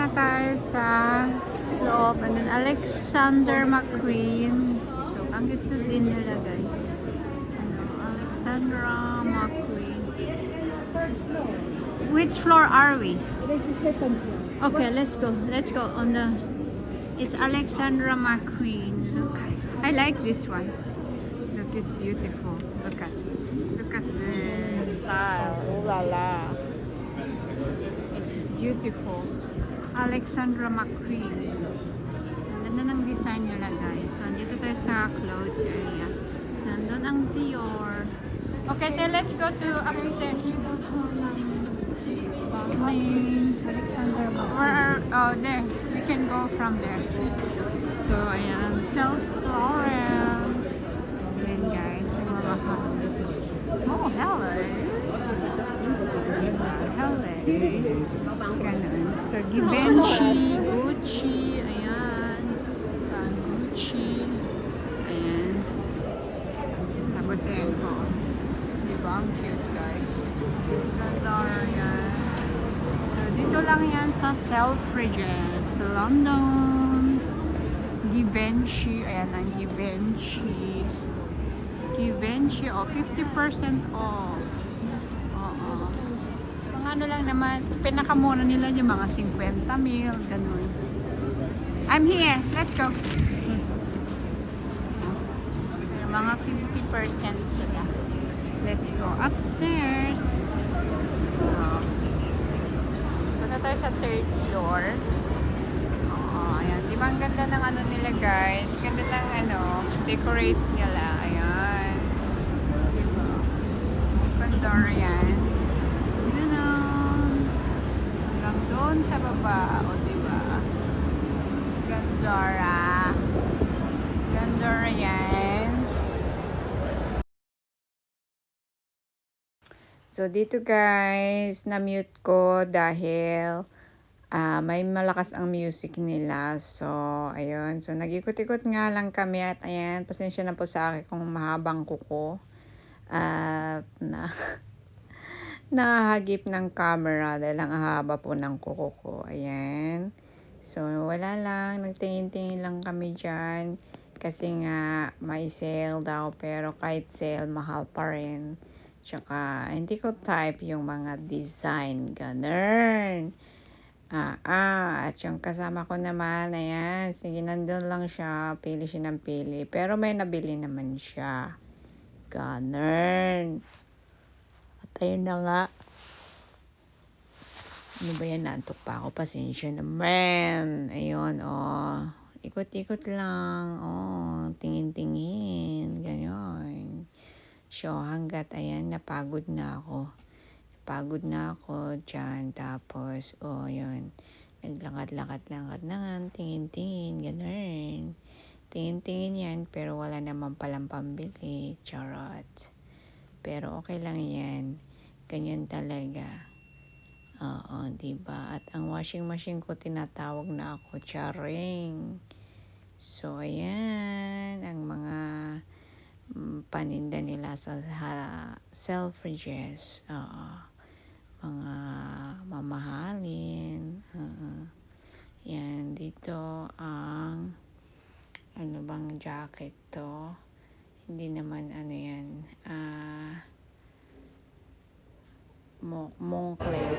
na tayo sa loob. And then Alexander McQueen. So, ang ganda din nila guys. Ano, Alexandra McQueen. Which floor are we? This is second floor. Okay, let's go. Let's go on the... It's Alexandra McQueen. Look. I like this one. Look, it's beautiful. Look at the style. Oh la la. It's beautiful. Alexandra McQueen. Ang ganda ng design nila guys. So, dito tayo sa clothes area. So, doon ang Dior. Okay, so let's go to upstairs. Alexander Where are, oh, there. We can go from there. So, ayan. South Florence. Ayan guys. Ang mamahal. Oh, hello. Hello. Ganun. So, Givenchy, Gucci. Ayan. Gucci. Ayan. Tapos, ayan po. Diba? Ang cute guys. Zara yan. So, dito lang yan sa Selfridges, London. Givenchy. Ayan ang Givenchy. Givenchy, oh, 50% off. Oo. Mga ano lang naman, pinakamura nila yung mga 50 mil, ganun. I'm here. Let's go. Mga 50% sila. Let's go upstairs. Punta tayo sa third floor. Ayan. Di ba ang ganda ng ano nila guys? Ganda ng ano, decorate nila. Ayan. Diba? Ganda yan. Ganun. Hanggang doon sa baba. O diba? Gandara. Gandara yan. So, dito guys, na-mute ko dahil may malakas ang music nila. So, ayun. So, nag-ikot-ikot nga lang kami at ayan, pasensya na po sa akin kung mahabang kuko. At nahagip ng camera dahil ang haba po ng kuko ko. Ayan. So, wala lang. Nagtingin-tingin lang kami dyan. Kasi nga, may sale daw. Pero kahit sale, mahal pa rin. Tsaka, hindi ko type yung mga design. Ganun. At yung kasama ko naman, ayan. Sige, nandun lang siya. Pili siya ng pili. Pero may nabili naman siya. Ganun. At ayun na nga. Ano ba yan? Naantok pa ako. Pasensya naman. Ayun, oh. Ikot-ikot lang. Oh, tingin-tingin. Ganyan. So, hanggat ayan, napagod na ako. Napagod na ako dyan. Tapos, oh, yun. Naglakad-lakad-lakad na nga. Tingin-tingin. Ganun. Tingin-tingin yan. Pero wala naman palang pambili. Charot. Pero okay lang yan. Ganyan talaga. Oo, diba? At ang washing machine ko, tinatawag na ako Charing. So, ayan. Ang mga paninda nila sa Selfridges. Mga mamahalin. Yan, dito ang ano bang jacket to? Hindi naman ano yan. Moncler.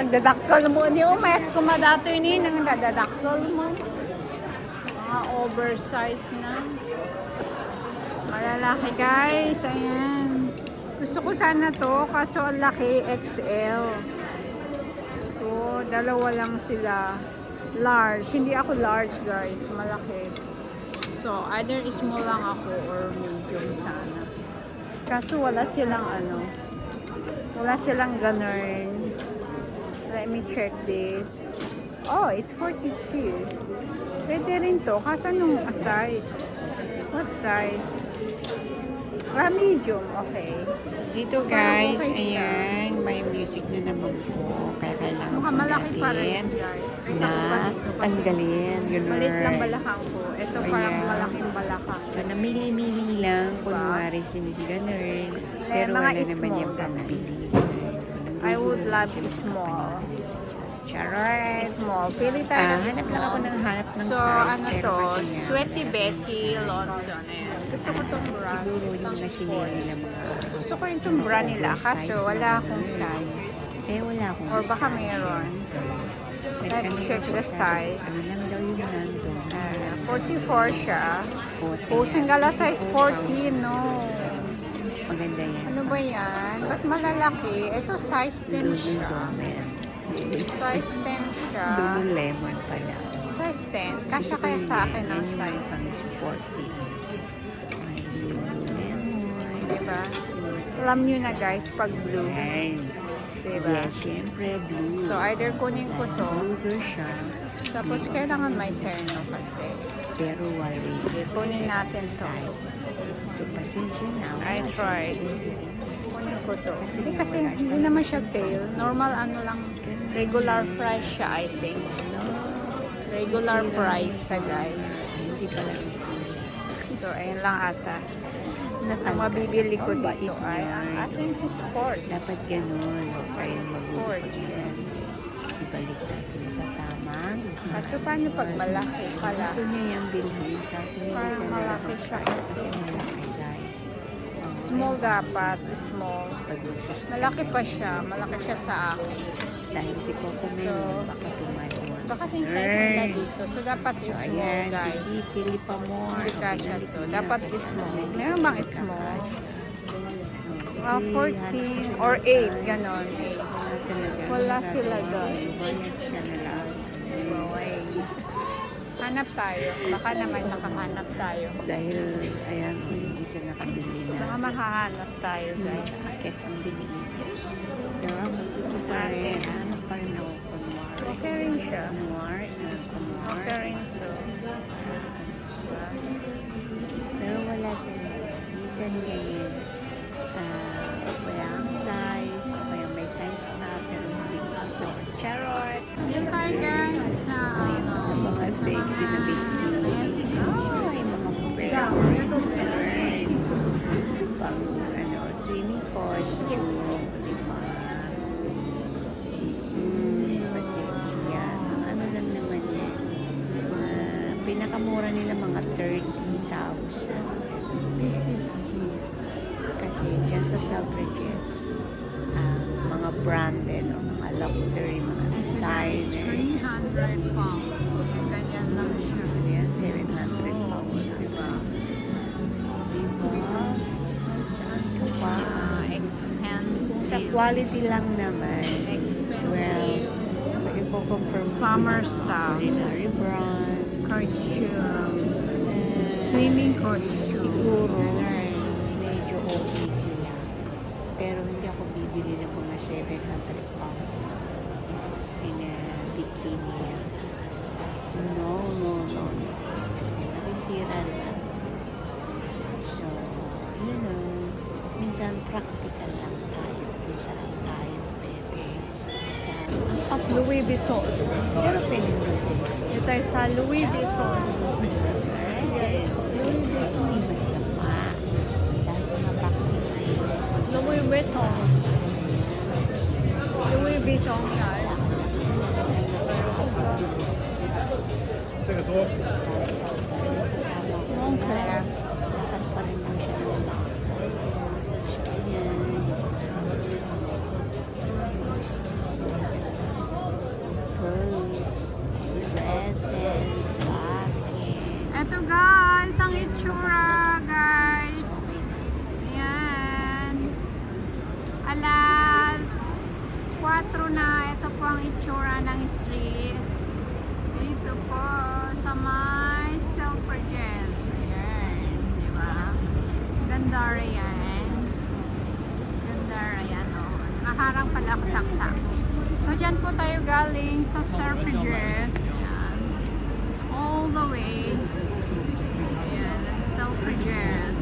nagdadakkel mo. Di umayat ko madatoy ni nang nagdadakkel mo. Mga oversize na. Malalaki guys. Ayan. Gusto ko sana to. Kaso ang laki XL. So, dalawa lang sila. Large. Hindi ako large guys. Malaki. So, either small lang ako or medium sana. Kaso wala silang ano. Wala silang ganun. Let me check this. Oh, it's 42. Pwede rin to. Kaso nung size? What size? Medium. Okay. Dito guys, Okay siya. ayan, may music na naman po. Kaya kailangan Mukhang po malaki pa rin natin guys. Wait, na ako pa dito kasi tanggalin. Yun Malit lang balakang ko. Ito So, parang ayan. malaking balakang. So, namili-mili lang. Diba? Kunwari si Miss Ganun. Pero mga wala naman small, yung ganun. pambili. I would love small. Charot. Small. Pili tayo ng Hanap lang ako small. ng hanap ng So, size. ano pero to? kasi nga, Sweaty Betty Lonson. Ayan. Gusto ko tong brand. siguro yung nasinil nila mga Gusto ko rin tong brand nila. Kaso wala akong size. kaya wala akong Or baka size. meron. Let's Let's check the size. Ano lang daw yung nandun. 44 siya. Puti. Posing gala size 14. No. Maganda yan. Ano ba yan? Ba't malalaki? Ito size 10 siya. Lululemon. Size 10 siya. Lululemon pala. Size 10. Kasya kaya sa akin ang size Pang 10. sporty. May Lululemon. Diba? Alam nyo na guys, pag blue. Ayan. Diba? Yes, syempre blue. So, either kunin ko to. Blue siya. Tapos, kailangan may terno kasi. Pero wala. Sige, kunin natin to. So, pasensya na. I tried. Kunin ko to. Hindi naman siya sale. Normal ano lang. Regular price siya, I think. Regular price siya, guys. Hindi pala So, ayun lang ata. Ang mabibili ko dito ay ang ating sport. dapat ganun. Huwag kayong Sports. Ibalik natin sa tamang. Kaso paano pag malaki pala? Gusto niya yung bilhin. Kaso hindi Parang ka malaki siya kasi. malaki guys. Small dapat. Small. Pag magsusunod. Malaki pa siya. Malaki siya sa akin. Dahil si Coco Melon, baka tumaluan. Baka kasing size nila dito. So, dapat So, small, ayan, guys. sige, pili pa more. Hindi kasha to. Dapat small. Meron bang small? Sige, 14 or 8. Ganon. 8. Wala sila, guys. Bayas ka na lang. Okay. Hanap tayo. Baka naman makahanap tayo. Dahil, ayan, hindi siya nakabili Baka na. makahanap tayo, guys. Jacket ang binili. Pero sige pa rin. Ano pa rin ako kunwari. Okay rin siya. Kunwari. Okay rin to. Pero wala talaga. Minsan ganyan. Wala ang size. O kaya may size ka. Pero hindi mo afford. Charot! Yan tayo, guys. Sa ano. Mga sexy na bikini. Ayan, Ay, mga pang ano, swimming costume, di ba? Pasensya. Ano lang naman yan. Pinakamura nila mga 30,000. This is cute. Kasi dyan sa Selfridges, mga branded o mga luxury, mga designer. 300 pounds. Ganyan lang siya. Ano yan? 700 pounds. Diba? Saan ka pa? Expensive. Sa quality lang naman. Expensive. Iko-confirm mo Summer sila. style. Ordinary brand. Costume. Eh, Swimming costume. Siguro, Ganun. medyo okay sila. Pero hindi ako bibili ng mga 700 pounds na bikini lang. No. Kasi masisira rin ang So, you know, minsan practical lang tayo kung saan tayo pwede. Saan ang pag Louis Vuitton. pero pwede natin. Dito tayo sa Louis Vuitton. Hindi masama. Dahil mga vaccine na yun. Louis Vuitton. Louis Vuitton, guys. Kasama ko. Okay. Dapat pa rin lang siya ng baka. So, ayan. itsura, guys. Ayan. Alas 4 na. Ito po ang itsura ng street. Dito po sa may Selfridges. Ayan. Diba? Ganda rin yan. Ganda rin yan. Oh. Nakaharang pala ako sa taxi. So, dyan po tayo galing sa Selfridges. Ayan. All the way. Ayan. Selfridges.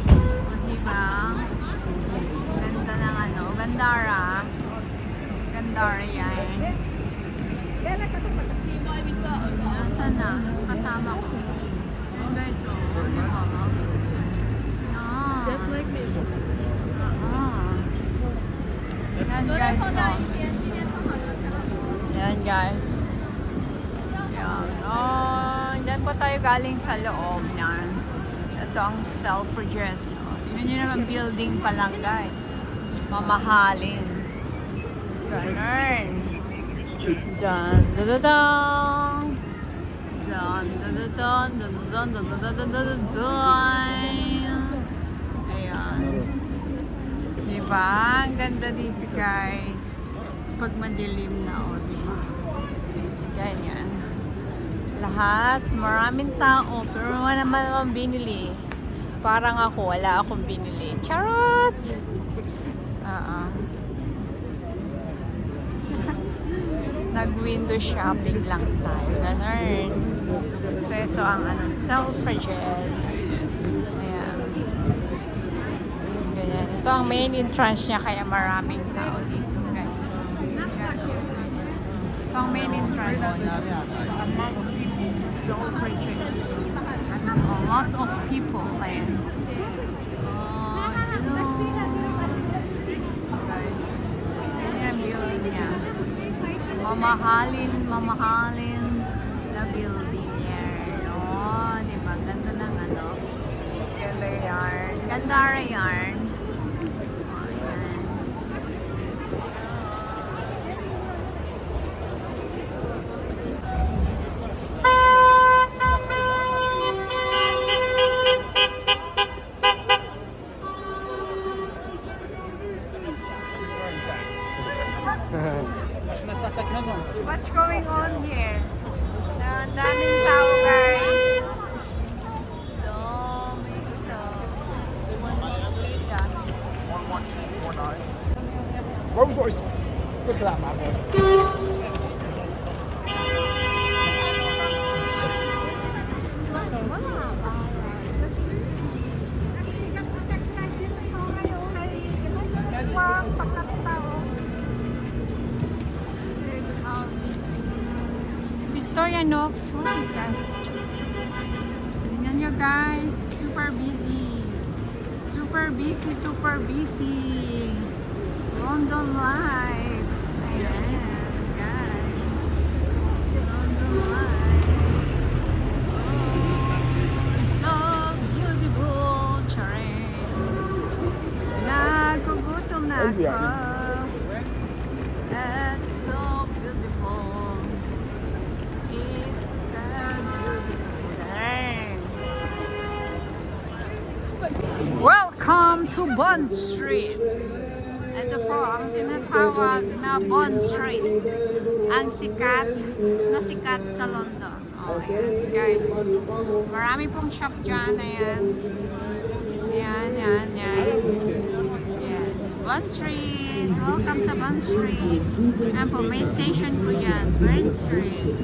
O, diba? Ganda ng ano. Gandara. Gandara yan. Nasaan na? Kasama ko. Oh, guys. Oh, diba? Yan. Just like this. Yan guys, so. Yan guys. Yan. Oh, dyan po tayo galing sa loob niyan. Ito ang Selfridges. Oh, tingnan nyo naman building pa lang guys. Mamahalin. Ganun. Dyan. Dadadang. Dyan. Dadadang. Dadadang. Dadadang. Dadadang. Ayan. Diba? Ang ganda dito guys. Pag madilim na o, diba? Ganyan. Lahat, maraming tao, pero wala naman akong binili. Parang ako, wala akong binili. Charot! Nag-window shopping lang tayo. Ganun. So, ito ang ano, Selfridges. Ayan. Ganyan. Ito ang main entrance niya, kaya maraming tao dito. Ganyan. Ito ang main entrance. Selfridges. A lot of people. Ayan. Oh, guys. Ganyan ang building niya. Mamahalin na building yan. Oh, diba? Ganda ng ano. Ganda yarn. Ganda rin yarn. Oh, yan. What's going on here? Ang daming tao, guys. Rolls Royce. Look at that, man. Victorianox, what is that? Tingnan nyo guys, super busy. Super busy, super busy. London Live. Ayan, guys. London Live. Oh, so beautiful. Charing. Nagugutom na ako. It's so beautiful. It's so beautiful. Welcome to Bond Street. Ito po ang tinatawag na Bond Street. Ang sikat sa London. Oh, ayan, guys. Marami pong shop dyan. Ayan. Yan. Yes. Bond Street. Welcome sa Bond Street. Ayan po, may station po dyan. Bond Street.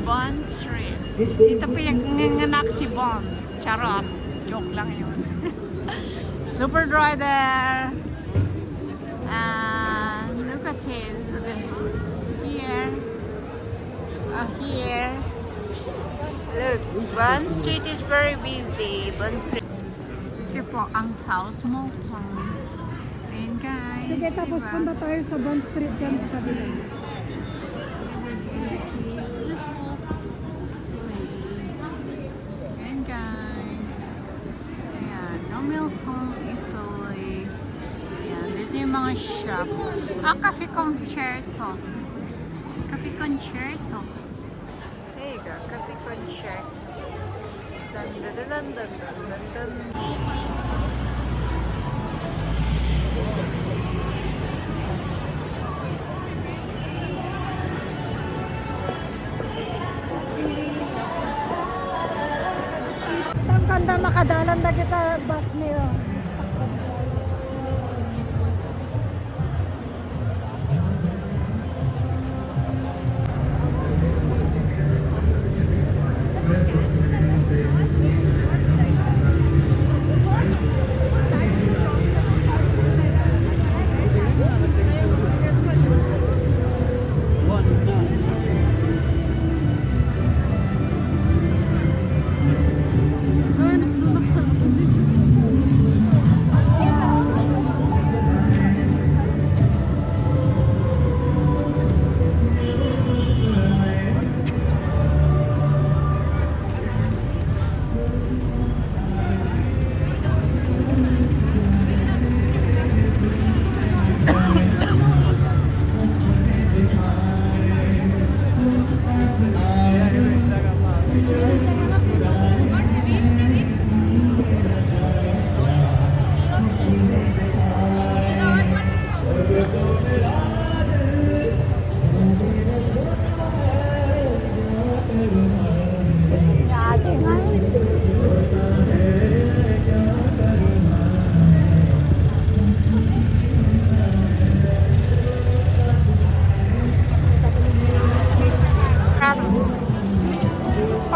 Bond Street. Dito pinanganak si Bond. Charot. Joke lang yun. Super dry there. And look at his here. Here. Look, Bond Street is very busy. Bond Street. Ito po ang South Moulton. Ayan guys. Sige, tapos diba? punta tayo sa Bond Street dyan sa kabila. Beautiful place. Ayan guys. Ayan, no Milton, Italy. Ayan, dito yung mga shop. Cafe Concerto. Cafe Concerto. There you go, Cafe Concerto. Dun, dun, dun, dun, dun, dun, dun, dun. Ang kanda makadalan na kita bus niyo.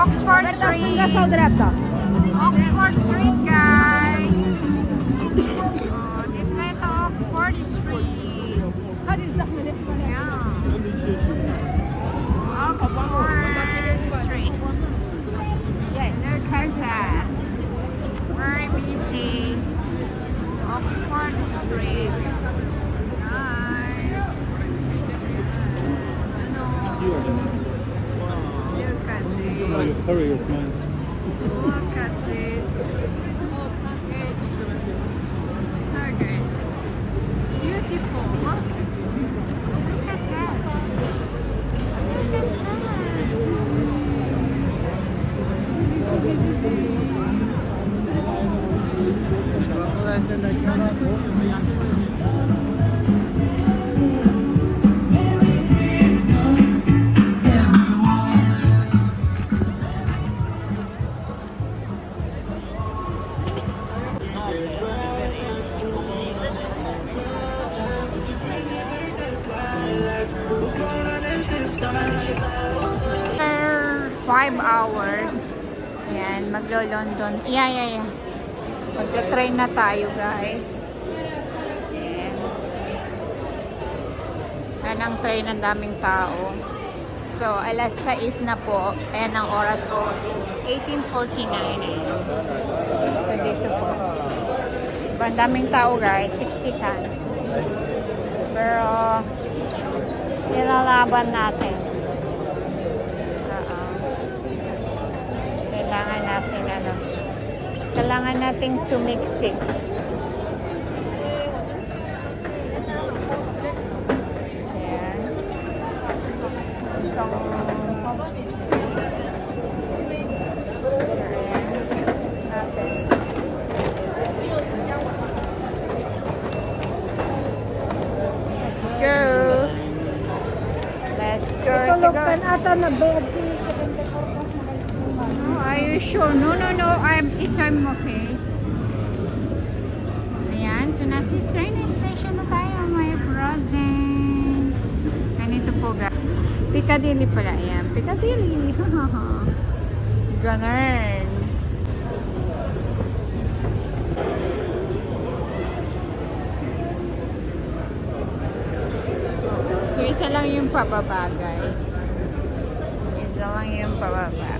Oxford Street. Oxford Street, guys. Oh, dito tayo sa Oxford Street. Yeah. Oxford Street. Yeah, look at that. Very busy. Oxford Street. Nice. Ano? Look at this. Hurry up, man. Look at this. It's so good. Beautiful. Look. Look at that. Look at After 5 hours, ayan, maglo-London. Yeah. Magta-train na tayo, guys. Ayan. Ayan ang train, ang daming tao. So, alas 6 na po. Ayan ang oras ko. 18:49. Ayan. So, dito po. Diba, ang daming tao, guys. 60 kan. Pero, nilalaban natin. Kailangan nating sumiksik. Ayan. So, let's go. Let's go. Tulog ata na bed sa ganda ko kasi makaispuman. Oh, are you sure? No. I'm okay. Ayan. So, nasa train station na tayo, my frozen. Ganito po, guys. Piccadilly pala. Ayan. Piccadilly. Ganun. So, isa lang yung pababa, guys. Isa lang yung pababa.